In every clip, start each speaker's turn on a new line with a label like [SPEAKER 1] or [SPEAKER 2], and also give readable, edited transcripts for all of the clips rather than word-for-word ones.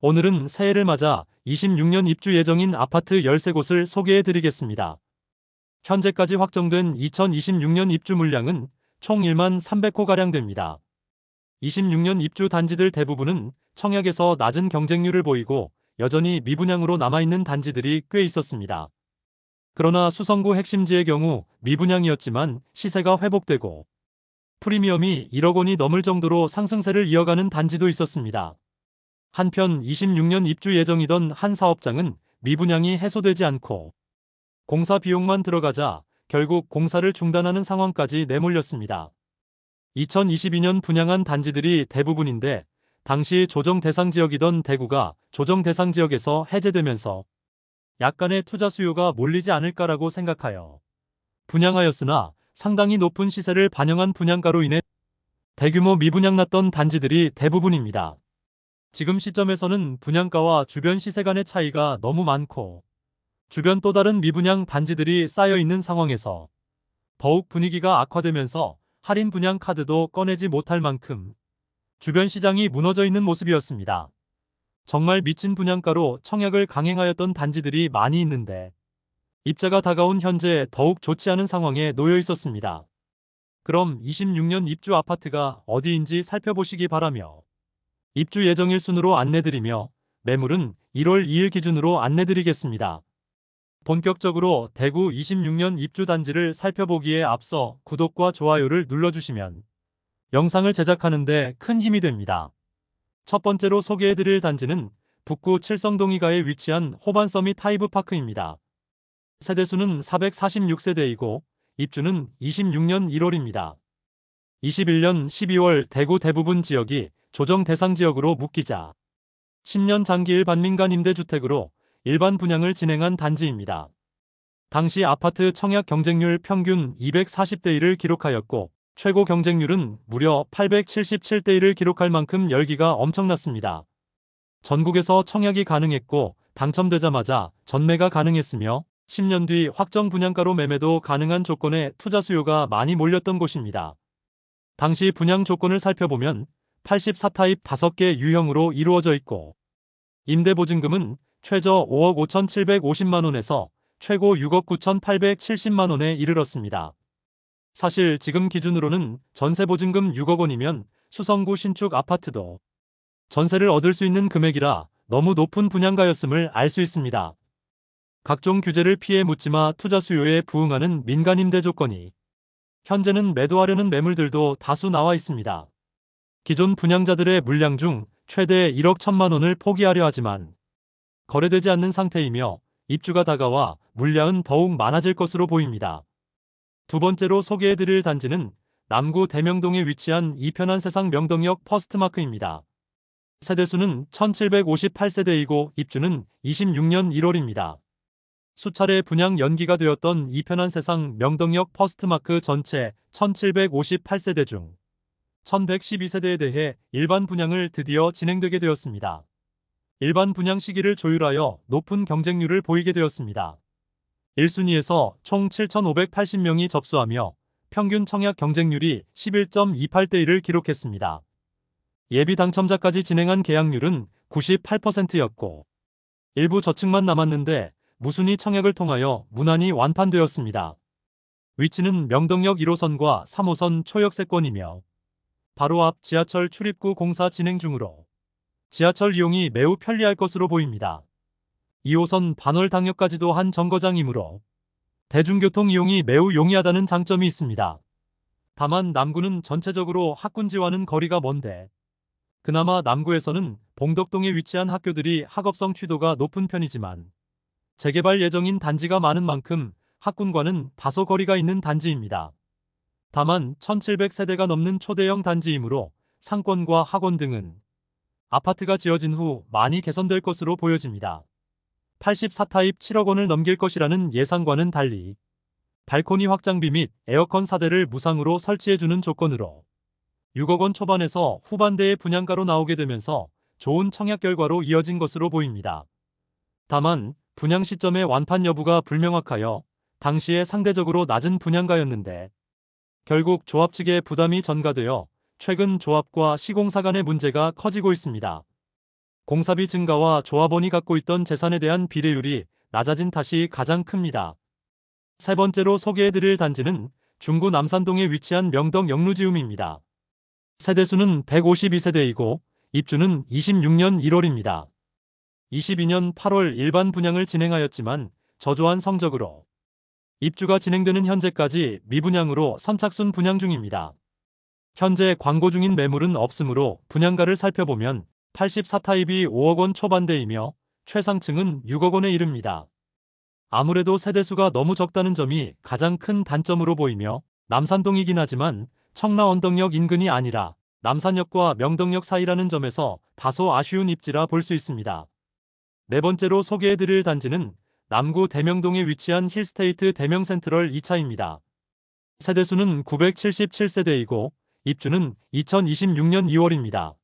[SPEAKER 1] 오늘은 새해를 맞아 26년 입주 예정인 아파트 13곳을 소개해 드리겠습니다. 현재까지 확정된 2026년 입주 물량은 총 1만 300호가량 됩니다. 26년 입주 단지들 대부분은 청약에서 낮은 경쟁률을 보이고 여전히 미분양으로 남아있는 단지들이 꽤 있었습니다. 그러나 수성구 핵심지의 경우 미분양이었지만 시세가 회복되고 프리미엄이 1억 원이 넘을 정도로 상승세를 이어가는 단지도 있었습니다. 한편 26년 입주 예정이던 한 사업장은 미분양이 해소되지 않고 공사 비용만 들어가자 결국 공사를 중단하는 상황까지 내몰렸습니다. 2022년 분양한 단지들이 대부분인데 당시 조정 대상 지역이던 대구가 조정 대상 지역에서 해제되면서 약간의 투자 수요가 몰리지 않을까라고 생각하여 분양하였으나 상당히 높은 시세를 반영한 분양가로 인해 대규모 미분양 났던 단지들이 대부분입니다. 지금 시점에서는 분양가와 주변 시세 간의 차이가 너무 많고 주변 또 다른 미분양 단지들이 쌓여 있는 상황에서 더욱 분위기가 악화되면서 할인 분양 카드도 꺼내지 못할 만큼 주변 시장이 무너져 있는 모습이었습니다. 정말 미친 분양가로 청약을 강행하였던 단지들이 많이 있는데 입자가 다가온 현재 더욱 좋지 않은 상황에 놓여 있었습니다. 그럼 26년 입주 아파트가 어디인지 살펴보시기 바라며 입주 예정일 순으로 안내드리며 매물은 1월 2일 기준으로 안내드리겠습니다. 본격적으로 대구 26년 입주 단지를 살펴보기에 앞서 구독과 좋아요를 눌러주시면 영상을 제작하는 데 큰 힘이 됩니다. 첫 번째로 소개해드릴 단지는 북구 칠성동이가에 위치한 호반서밋 하이브파크입니다. 세대수는 446세대이고 입주는 26년 1월입니다. 21년 12월 대구 대부분 지역이 조정 대상 지역으로 묶이자 10년 장기일 반민간 임대주택으로 일반 분양을 진행한 단지입니다. 당시 아파트 청약 경쟁률 평균 240대 1을 기록하였고 최고 경쟁률은 무려 877대 1을 기록할 만큼 열기가 엄청났습니다. 전국에서 청약이 가능했고 당첨되자마자 전매가 가능했으며 10년 뒤 확정 분양가로 매매도 가능한 조건에 투자 수요가 많이 몰렸던 곳입니다. 당시 분양 조건을 살펴보면 84타입 5개 유형으로 이루어져 있고 임대보증금은 최저 5억 5,750만원에서 최고 6억 9,870만원에 이르렀습니다. 사실 지금 기준으로는 전세보증금 6억 원이면 수성구 신축 아파트도 전세를 얻을 수 있는 금액이라 너무 높은 분양가였음을 알 수 있습니다. 각종 규제를 피해 묻지마 투자 수요에 부응하는 민간 임대 조건이 현재는 매도하려는 매물들도 다수 나와 있습니다. 기존 분양자들의 물량 중 최대 1억 1천만 원을 포기하려 하지만 거래되지 않는 상태이며 입주가 다가와 물량은 더욱 많아질 것으로 보입니다. 두 번째로 소개해드릴 단지는 남구 대명동에 위치한 이편한 세상 명동역 퍼스트마크입니다. 세대수는 1758세대이고 입주는 26년 1월입니다. 수차례 분양 연기가 되었던 이편한 세상 명동역 퍼스트마크 전체 1758세대 중 1112세대에 대해 일반 분양을 드디어 진행되게 되었습니다. 일반 분양 시기를 조율하여 높은 경쟁률을 보이게 되었습니다. 1순위에서 총 7,580명이 접수하며 평균 청약 경쟁률이 11.28대 1을 기록했습니다. 예비 당첨자까지 진행한 계약률은 98%였고 일부 저층만 남았는데 무순위 청약을 통하여 무난히 완판되었습니다. 위치는 명동역 1호선과 3호선 초역세권이며 바로 앞 지하철 출입구 공사 진행 중으로 지하철 이용이 매우 편리할 것으로 보입니다. 2호선 반월당역까지도 한 정거장이므로 대중교통 이용이 매우 용이하다는 장점이 있습니다. 다만 남구는 전체적으로 학군지와는 거리가 먼데 그나마 남구에서는 봉덕동에 위치한 학교들이 학업성 취도가 높은 편이지만 재개발 예정인 단지가 많은 만큼 학군과는 다소 거리가 있는 단지입니다. 다만 1700세대가 넘는 초대형 단지이므로 상권과 학원 등은 아파트가 지어진 후 많이 개선될 것으로 보여집니다. 84타입 7억 원을 넘길 것이라는 예상과는 달리 발코니 확장비 및 에어컨 4대를 무상으로 설치해주는 조건으로 6억 원 초반에서 후반대의 분양가로 나오게 되면서 좋은 청약 결과로 이어진 것으로 보입니다. 다만 분양 시점의 완판 여부가 불명확하여 당시에 상대적으로 낮은 분양가였는데 결국 조합 측의 부담이 전가되어 최근 조합과 시공사 간의 문제가 커지고 있습니다. 공사비 증가와 조합원이 갖고 있던 재산에 대한 비례율이 낮아진 탓이 가장 큽니다. 세 번째로 소개해드릴 단지는 중구 남산동에 위치한 명덕 영루지움입니다. 세대수는 152세대이고 입주는 26년 1월입니다. 22년 8월 일반 분양을 진행하였지만 저조한 성적으로 입주가 진행되는 현재까지 미분양으로 선착순 분양 중입니다. 현재 광고 중인 매물은 없으므로 분양가를 살펴보면 84타입이 5억 원 초반대이며 최상층은 6억 원에 이릅니다. 아무래도 세대수가 너무 적다는 점이 가장 큰 단점으로 보이며 남산동이긴 하지만 청라 언덕역 인근이 아니라 남산역과 명덕역 사이라는 점에서 다소 아쉬운 입지라 볼 수 있습니다. 네 번째로 소개해드릴 단지는 남구 대명동에 위치한 힐스테이트 대명센트럴 2차입니다. 세대수는 977세대이고 입주는 2026년 2월입니다.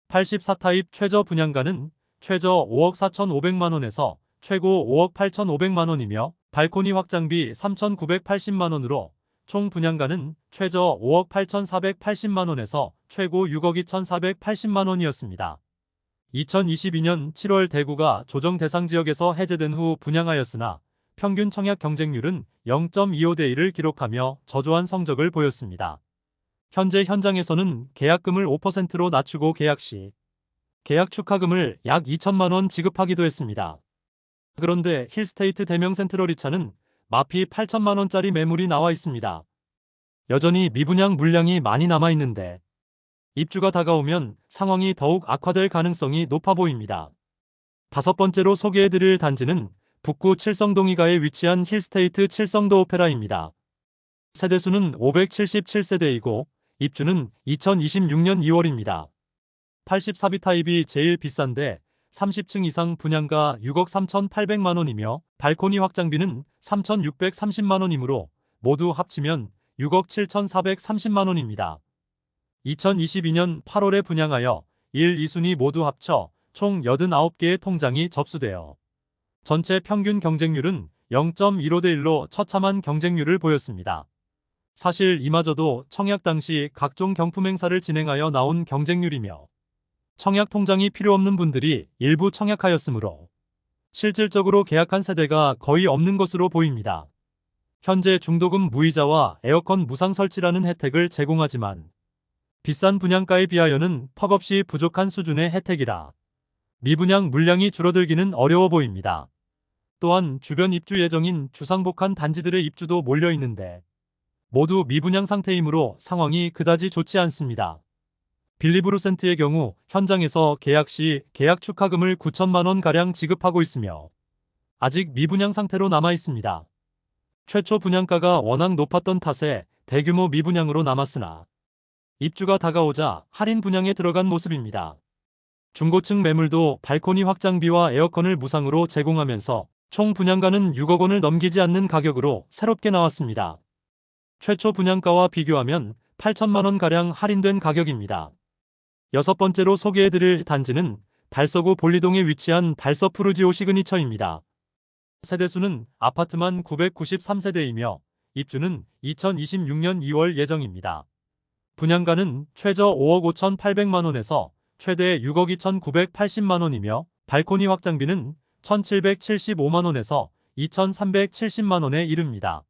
[SPEAKER 1] 84타입 최저 분양가는 최저 5억 4,500만원에서 최고 5억 8,500만원이며 발코니 확장비 3,980만원으로 총 분양가는 최저 5억 8,480만원에서 최고 6억 2,480만원이었습니다. 2022년 7월 대구가 조정 대상 지역에서 해제된 후 분양하였으나 평균 청약 경쟁률은 0.25대 1을 기록하며 저조한 성적을 보였습니다. 현재 현장에서는 계약금을 5%로 낮추고 계약 시 계약 축하금을 약 2천만 원 지급하기도 했습니다. 그런데 힐스테이트 대명센트럴 2차는 마피 8천만 원짜리 매물이 나와 있습니다. 여전히 미분양 물량이 많이 남아 있는데 입주가 다가오면 상황이 더욱 악화될 가능성이 높아 보입니다. 다섯 번째로 소개해드릴 단지는 북구 칠성동이가에 위치한 힐스테이트 칠성도 오페라입니다. 세대수는 577세대이고 입주는 2026년 2월입니다. 84비 타입이 제일 비싼데 30층 이상 분양가 6억 3,800만원이며 발코니 확장비는 3,630만원이므로 모두 합치면 6억 7,430만원입니다. 2022년 8월에 분양하여 1, 2순위 모두 합쳐 총 89개의 통장이 접수되어 전체 평균 경쟁률은 0.15대 1로 처참한 경쟁률을 보였습니다. 사실 이마저도 청약 당시 각종 경품 행사를 진행하여 나온 경쟁률이며 청약 통장이 필요 없는 분들이 일부 청약하였으므로 실질적으로 계약한 세대가 거의 없는 것으로 보입니다. 현재 중도금 무이자와 에어컨 무상 설치라는 혜택을 제공하지만 비싼 분양가에 비하여는 턱없이 부족한 수준의 혜택이라 미분양 물량이 줄어들기는 어려워 보입니다. 또한 주변 입주 예정인 주상복합 단지들의 입주도 몰려 있는데 모두 미분양 상태이므로 상황이 그다지 좋지 않습니다. 빌리브루센트의 경우 현장에서 계약 시 계약 축하금을 9천만 원가량 지급하고 있으며 아직 미분양 상태로 남아 있습니다. 최초 분양가가 워낙 높았던 탓에 대규모 미분양으로 남았으나 입주가 다가오자 할인 분양에 들어간 모습입니다. 중고층 매물도 발코니 확장비와 에어컨을 무상으로 제공하면서 총 분양가는 6억 원을 넘기지 않는 가격으로 새롭게 나왔습니다. 최초 분양가와 비교하면 8천만 원가량 할인된 가격입니다. 여섯 번째로 소개해드릴 단지는 달서구 볼리동에 위치한 달서 푸르지오 시그니처입니다. 세대수는 아파트만 993세대이며 입주는 2026년 2월 예정입니다. 분양가는 최저 5억 5,800만원에서 최대 6억 2,980만원이며 발코니 확장비는 1,775만원에서 2,370만원에 이릅니다.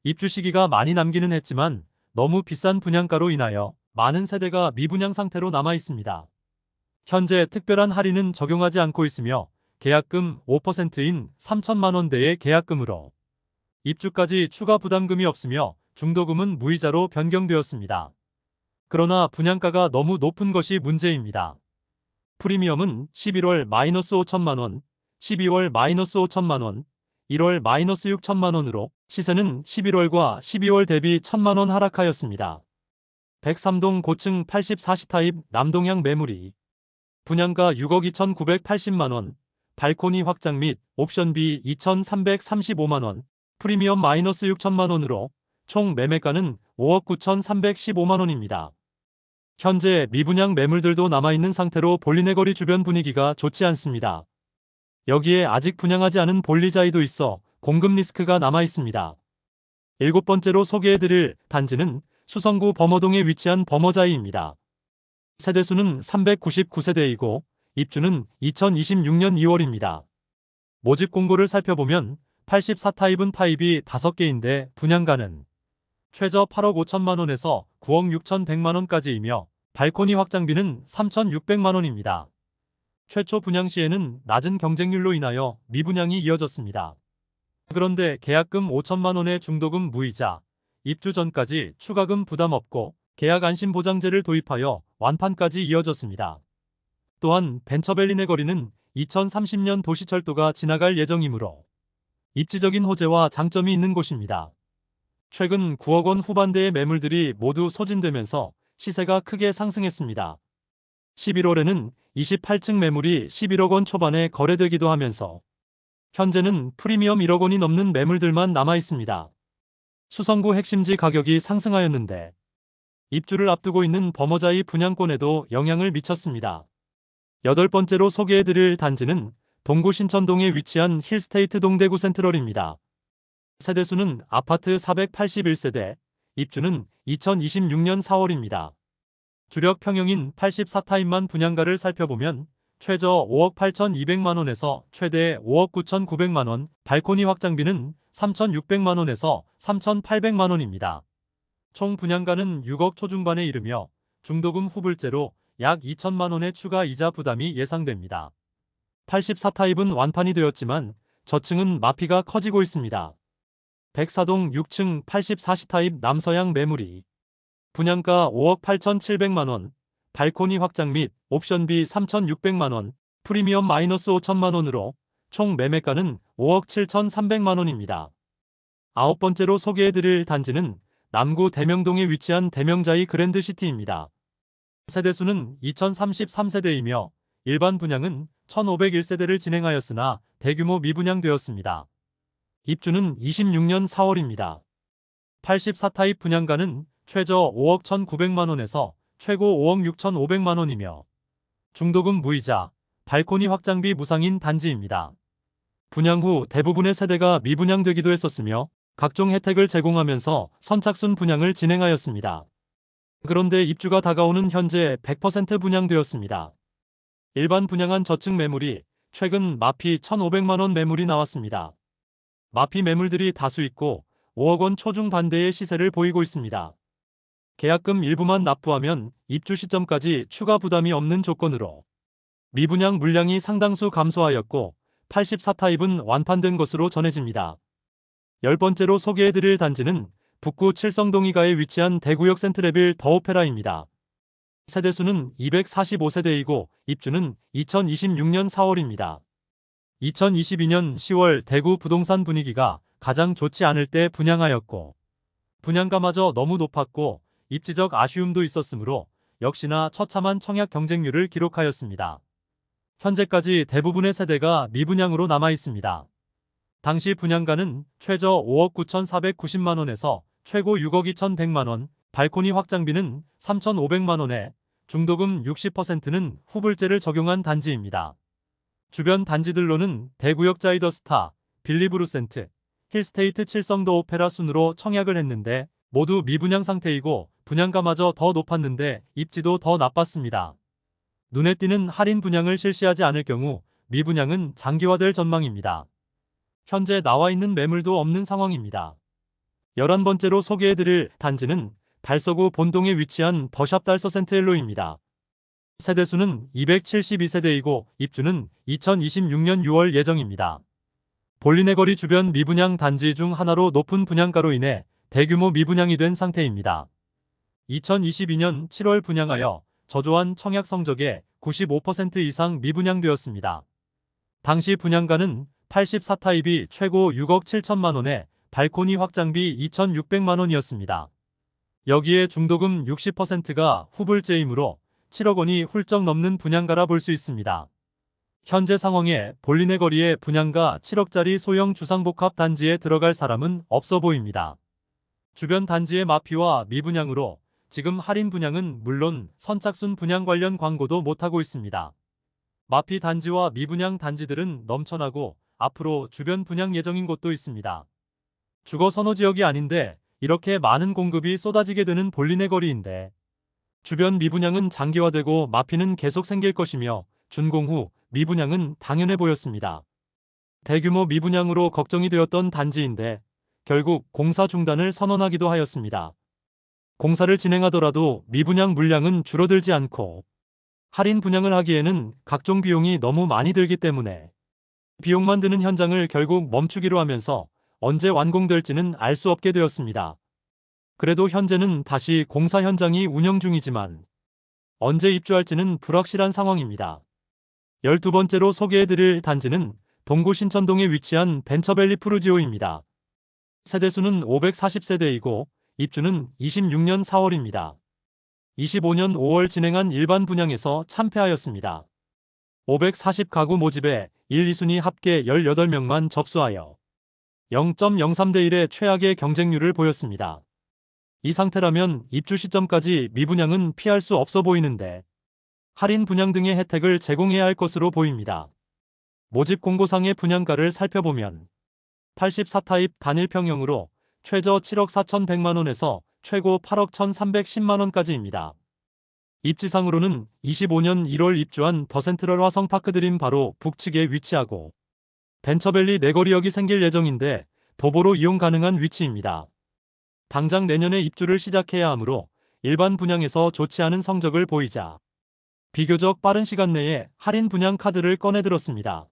[SPEAKER 1] 입주 시기가 많이 남기는 했지만 너무 비싼 분양가로 인하여 많은 세대가 미분양 상태로 남아 있습니다. 현재 특별한 할인은 적용하지 않고 있으며 계약금 5%인 3천만 원대의 계약금으로 입주까지 추가 부담금이 없으며 중도금은 무이자로 변경되었습니다. 그러나 분양가가 너무 높은 것이 문제입니다. 프리미엄은 11월 마이너스 5천만 원, 12월 마이너스 5천만 원, 1월 마이너스 6천만 원으로 시세는 11월과 12월 대비 1천만 원 하락하였습니다. 103동 고층 84시 타입 남동향 매물이 분양가 6억 2,980만 원, 발코니 확장 및 옵션비 2,335만 원, 프리미엄 마이너스 6천만 원으로 총 매매가는 5억 9,315만 원입니다. 현재 미분양 매물들도 남아있는 상태로 볼리네거리 주변 분위기가 좋지 않습니다. 여기에 아직 분양하지 않은 볼리자이도 있어 공급 리스크가 남아있습니다. 일곱 번째로 소개해드릴 단지는 수성구 범어동에 위치한 범어자이입니다. 세대수는 399세대이고 입주는 2026년 2월입니다. 모집 공고를 살펴보면 84타입은 타입이 5개인데 분양가는 최저 8억 5천만 원에서 9억 6천100만 원까지이며 발코니 확장비는 3,600만 원입니다. 최초 분양 시에는 낮은 경쟁률로 인하여 미분양이 이어졌습니다. 그런데 계약금 5천만 원의 중도금 무이자, 입주 전까지 추가금 부담 없고 계약 안심 보장제를 도입하여 완판까지 이어졌습니다. 또한 벤처밸리 내 거리는 2030년 도시철도가 지나갈 예정이므로 입지적인 호재와 장점이 있는 곳입니다. 최근 9억 원 후반대의 매물들이 모두 소진되면서 시세가 크게 상승했습니다. 11월에는 28층 매물이 11억 원 초반에 거래되기도 하면서 현재는 프리미엄 1억 원이 넘는 매물들만 남아 있습니다. 수성구 핵심지 가격이 상승하였는데 입주를 앞두고 있는 범어자의 분양권에도 영향을 미쳤습니다. 8번째로 소개해드릴 단지는 동구 신천동에 위치한 힐스테이트 동대구 센트럴입니다. 세대수는 아파트 481세대, 입주는 2026년 4월입니다. 주력 평형인 84타입만 분양가를 살펴보면 최저 5억 8,200만 원에서 최대 5억 9,900만 원, 발코니 확장비는 3,600만 원에서 3,800만 원입니다. 총 분양가는 6억 초중반에 이르며 중도금 후불제로 약 2천만 원의 추가 이자 부담이 예상됩니다. 84타입은 완판이 되었지만 저층은 마피가 커지고 있습니다. 백사동 6층 84타입 남서양 매물이 분양가 5억 8,700만 원, 발코니 확장 및 옵션비 3,600만 원, 프리미엄 마이너스 5천만 원으로 총 매매가는 5억 7,300만 원입니다. 9번째로 소개해드릴 단지는 남구 대명동에 위치한 대명자이 그랜드시티입니다. 세대수는 2033세대이며 일반 분양은 1501세대를 진행하였으나 대규모 미분양되었습니다. 입주는 26년 4월입니다. 84타입 분양가는 최저 5억 1,900만 원에서 최고 5억 6,500만 원이며 중도금 무이자, 발코니 확장비 무상인 단지입니다. 분양 후 대부분의 세대가 미분양되기도 했었으며 각종 혜택을 제공하면서 선착순 분양을 진행하였습니다. 그런데 입주가 다가오는 현재 100% 분양되었습니다. 일반 분양한 저층 매물이 최근 마피 1,500만 원 매물이 나왔습니다. 마피 매물들이 다수 있고 5억 원 초중 반대의 시세를 보이고 있습니다. 계약금 일부만 납부하면 입주 시점까지 추가 부담이 없는 조건으로 미분양 물량이 상당수 감소하였고 84타입은 완판된 것으로 전해집니다. 10번째로 소개해드릴 단지는 북구 칠성동이가에 위치한 대구역 센트레빌 더오페라입니다. 세대수는 245세대이고 입주는 2026년 4월입니다. 2022년 10월 대구 부동산 분위기가 가장 좋지 않을 때 분양하였고 분양가마저 너무 높았고 입지적 아쉬움도 있었으므로 역시나 처참한 청약 경쟁률을 기록하였습니다. 현재까지 대부분의 세대가 미분양으로 남아 있습니다. 당시 분양가는 최저 5억 9,490만 원에서 최고 6억 2,100만 원, 발코니 확장비는 3,500만 원에 중도금 60%는 후불제를 적용한 단지입니다. 주변 단지들로는 대구역 자이더스타, 빌리브루센트, 힐스테이트 칠성도 오페라 순으로 청약을 했는데 모두 미분양 상태이고 분양가마저 더 높았는데 입지도 더 나빴습니다. 눈에 띄는 할인 분양을 실시하지 않을 경우 미분양은 장기화될 전망입니다. 현재 나와 있는 매물도 없는 상황입니다. 11번째로 소개해드릴 단지는 달서구 본동에 위치한 더샵 달서 센트엘로입니다. 세대수는 272세대이고 입주는 2026년 6월 예정입니다. 볼리네 거리 주변 미분양 단지 중 하나로 높은 분양가로 인해 대규모 미분양이 된 상태입니다. 2022년 7월 분양하여 저조한 청약 성적에 95% 이상 미분양되었습니다. 당시 분양가는 84타입이 최고 6억 7천만 원에 발코니 확장비 2,600만 원이었습니다. 여기에 중도금 60%가 후불제이므로 7억 원이 훌쩍 넘는 분양가라 볼 수 있습니다. 현재 상황에 볼리네 거리의 분양가 7억짜리 소형 주상복합 단지에 들어갈 사람은 없어 보입니다. 주변 단지의 마피와 미분양으로 지금 할인 분양은 물론 선착순 분양 관련 광고도 못하고 있습니다. 마피 단지와 미분양 단지들은 넘쳐나고 앞으로 주변 분양 예정인 곳도 있습니다. 주거 선호 지역이 아닌데 이렇게 많은 공급이 쏟아지게 되는 볼리네 거리인데 주변 미분양은 장기화되고 마피는 계속 생길 것이며 준공 후 미분양은 당연해 보였습니다. 대규모 미분양으로 걱정이 되었던 단지인데 결국 공사 중단을 선언하기도 하였습니다. 공사를 진행하더라도 미분양 물량은 줄어들지 않고 할인 분양을 하기에는 각종 비용이 너무 많이 들기 때문에 비용만 드는 현장을 결국 멈추기로 하면서 언제 완공될지는 알 수 없게 되었습니다. 그래도 현재는 다시 공사 현장이 운영 중이지만 언제 입주할지는 불확실한 상황입니다. 12번째로 소개해드릴 단지는 동구 신천동에 위치한 벤처밸리 푸르지오입니다. 세대수는 540세대이고 입주는 26년 4월입니다. 25년 5월 진행한 일반 분양에서 참패하였습니다. 540가구 모집에 1, 2순위 합계 18명만 접수하여 0.03대 1의 최악의 경쟁률을 보였습니다. 이 상태라면 입주 시점까지 미분양은 피할 수 없어 보이는데 할인 분양 등의 혜택을 제공해야 할 것으로 보입니다. 모집 공고상의 분양가를 살펴보면 84타입 단일평형으로 최저 7억 4,100만원에서 최고 8억 1,310만원까지입니다. 입지상으로는 25년 1월 입주한 더센트럴 화성파크드림 바로 북측에 위치하고 벤처밸리 내거리역이 생길 예정인데 도보로 이용 가능한 위치입니다. 당장 내년에 입주를 시작해야 하므로 일반 분양에서 좋지 않은 성적을 보이자 비교적 빠른 시간 내에 할인 분양 카드를 꺼내들었습니다.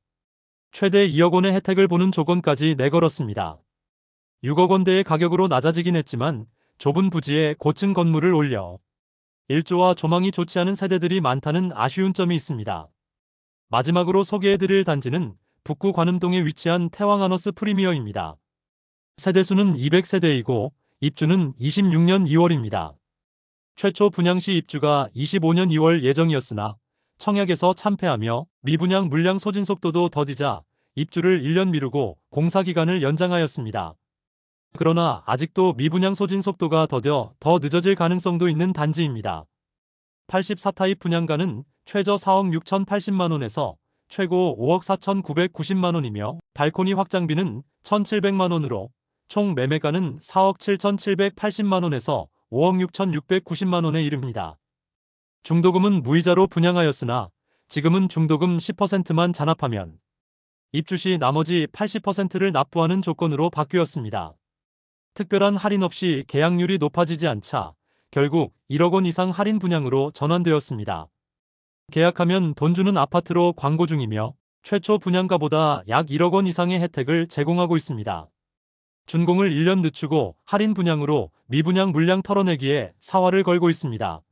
[SPEAKER 1] 최대 2억 원의 혜택을 보는 조건까지 내걸었습니다. 6억 원대의 가격으로 낮아지긴 했지만 좁은 부지에 고층 건물을 올려 일조와 조망이 좋지 않은 세대들이 많다는 아쉬운 점이 있습니다. 마지막으로 소개해드릴 단지는 북구 관음동에 위치한 태왕아너스 프리미어입니다. 세대수는 200세대이고 입주는 26년 2월입니다. 최초 분양 시 입주가 25년 2월 예정이었으나 청약에서 참패하며 미분양 물량 소진 속도도 더디자 입주를 1년 미루고 공사 기간을 연장하였습니다. 그러나 아직도 미분양 소진 속도가 더뎌 더 늦어질 가능성도 있는 단지입니다. 84타입 분양가는 최저 4억 6,080만원에서 최고 5억 4,990만원이며 발코니 확장비는 1,700만원으로 총 매매가는 4억 7,780만원에서 5억 6,690만원에 이릅니다. 중도금은 무이자로 분양하였으나 지금은 중도금 10%만 잔압하면 입주 시 나머지 80%를 납부하는 조건으로 바뀌었습니다. 특별한 할인 없이 계약률이 높아지지 않자 결국 1억 원 이상 할인 분양으로 전환되었습니다. 계약하면 돈 주는 아파트로 광고 중이며 최초 분양가보다 약 1억 원 이상의 혜택을 제공하고 있습니다. 준공을 1년 늦추고 할인 분양으로 미분양 물량 털어내기에 사활을 걸고 있습니다.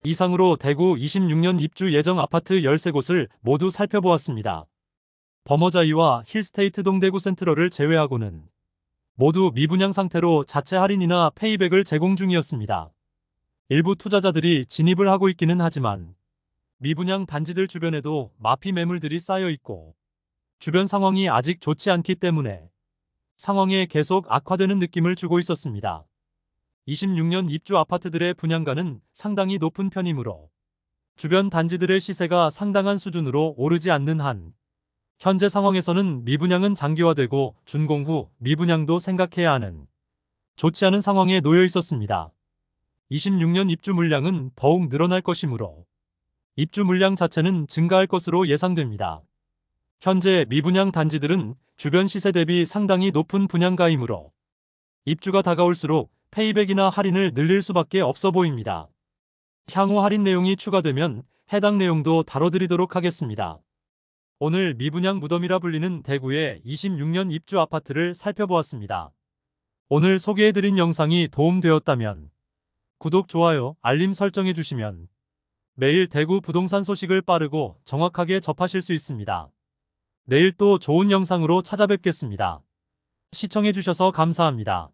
[SPEAKER 1] 이상으로 대구 26년 입주 예정 아파트 13곳을 모두 살펴보았습니다. 범어자이와 힐스테이트 동대구 센트럴을 제외하고는 모두 미분양 상태로 자체 할인이나 페이백을 제공 중이었습니다. 일부 투자자들이 진입을 하고 있기는 하지만 미분양 단지들 주변에도 마피 매물들이 쌓여 있고 주변 상황이 아직 좋지 않기 때문에 상황에 계속 악화되는 느낌을 주고 있었습니다. 26년 입주 아파트들의 분양가는 상당히 높은 편이므로 주변 단지들의 시세가 상당한 수준으로 오르지 않는 한 현재 상황에서는 미분양은 장기화되고 준공 후 미분양도 생각해야 하는 좋지 않은 상황에 놓여 있었습니다. 26년 입주 물량은 더욱 늘어날 것이므로 입주 물량 자체는 증가할 것으로 예상됩니다. 현재 미분양 단지들은 주변 시세 대비 상당히 높은 분양가이므로 입주가 다가올수록 페이백이나 할인을 늘릴 수밖에 없어 보입니다. 향후 할인 내용이 추가되면 해당 내용도 다뤄드리도록 하겠습니다. 오늘 미분양 무덤이라 불리는 대구의 26년 입주 아파트를 살펴보았습니다. 오늘 소개해드린 영상이 도움되었다면 구독, 좋아요, 알림 설정해주시면 매일 대구 부동산 소식을 빠르고 정확하게 접하실 수 있습니다. 내일 또 좋은 영상으로 찾아뵙겠습니다. 시청해주셔서 감사합니다.